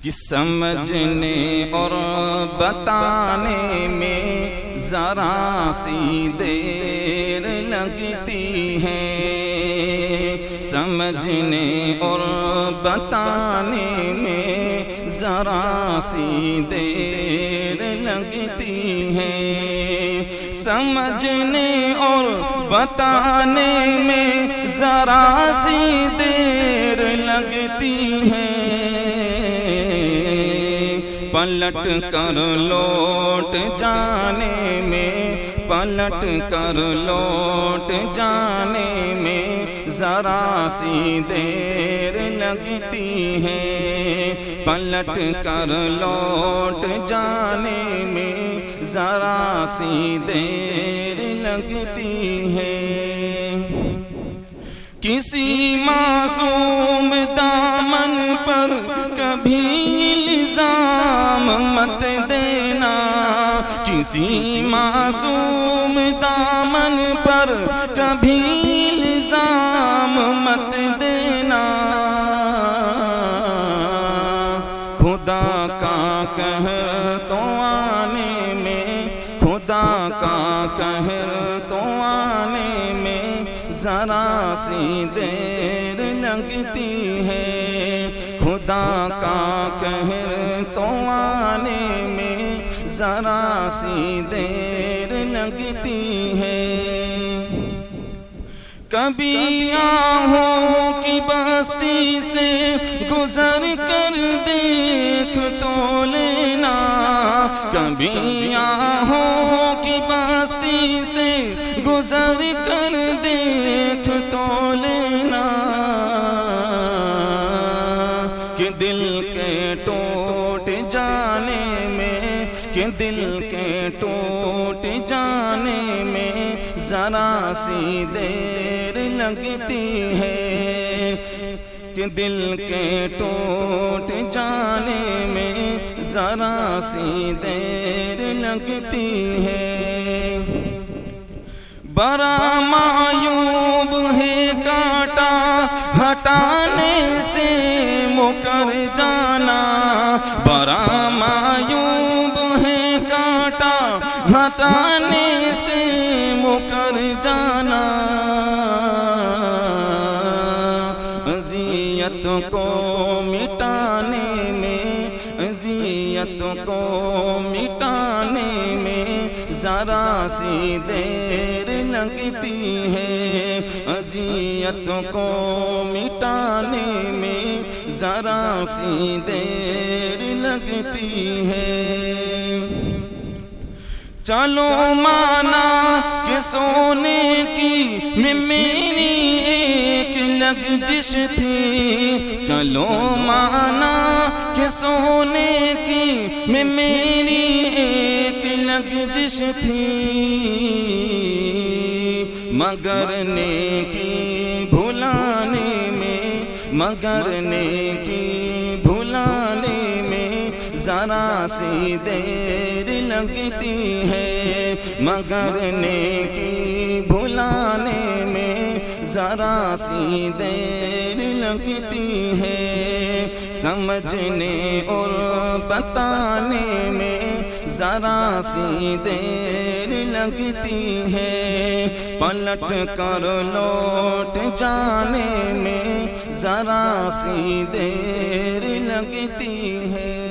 کہ سمجھنے اور بتانے میں ذرا سی دیر لگتی ہے، سمجھنے اور بتانے میں ذرا سی دیر لگتی ہے، سمجھنے اور بتانے میں ذرا سی دیر لگتی ہے، پلٹ کر لوٹ جانے میں، پلٹ کر لوٹ جانے میں ذرا سی دیر لگتی ہے، پلٹ کر لوٹ جانے میں ذرا سی دیر لگتی ہے۔ کسی معصوم دامن پر کبھی الزام مت دینا، کسی معصوم دامن پر کبھی الزام مت دینا، خدا کا قہر تو آنے میں، خدا کا قہر تو آنے میں ذرا سی دیر لگتی ہے، خدا کا قہر تو آنے میں ذرا سی دیر لگتی ہے۔ کبھی آہوں کی بستی سے گزر کر دیکھ تو لینا، کبھی آہوں کی بستی سے گزر کر دیکھ تو لینا، کہ دل کے ٹوٹ جانے میں، کہ دل کے ٹوٹ جانے میں ذرا سی دیر لگتی ہے، کہ دل کے ٹوٹ جانے میں ذرا سی دیر لگتی ہے۔ بڑا معیوب ہے کانٹا ہٹانے سے مکر جانا، بڑا معیوب ہے کانٹا ہٹانے سے مکر جانا، اذیت کو مٹانے میں، اذیت کو مٹانے میں ذرا سی دیر لگتی ہے، اذیت کو مٹانے میں ذرا سی دیر لگتی ہے۔ چلو مانا کہ سونے کی میں میری ایک لگزش تھی، چلو مانا کہ سونے کی میں میری ایک لگزش تھی، مگر نیکی بھلانے میں، مگر نیکی بھلانے میں ذرا سی دیر لگتی ہے، مگر نیکی بھلانے میں ذرا سی دیر لگتی ہے، سمجھنے اور بتانے میں ذرا سی دیر لگتی ہے، پلٹ کر لوٹ جانے میں ذرا سی دیر لگتی ہے۔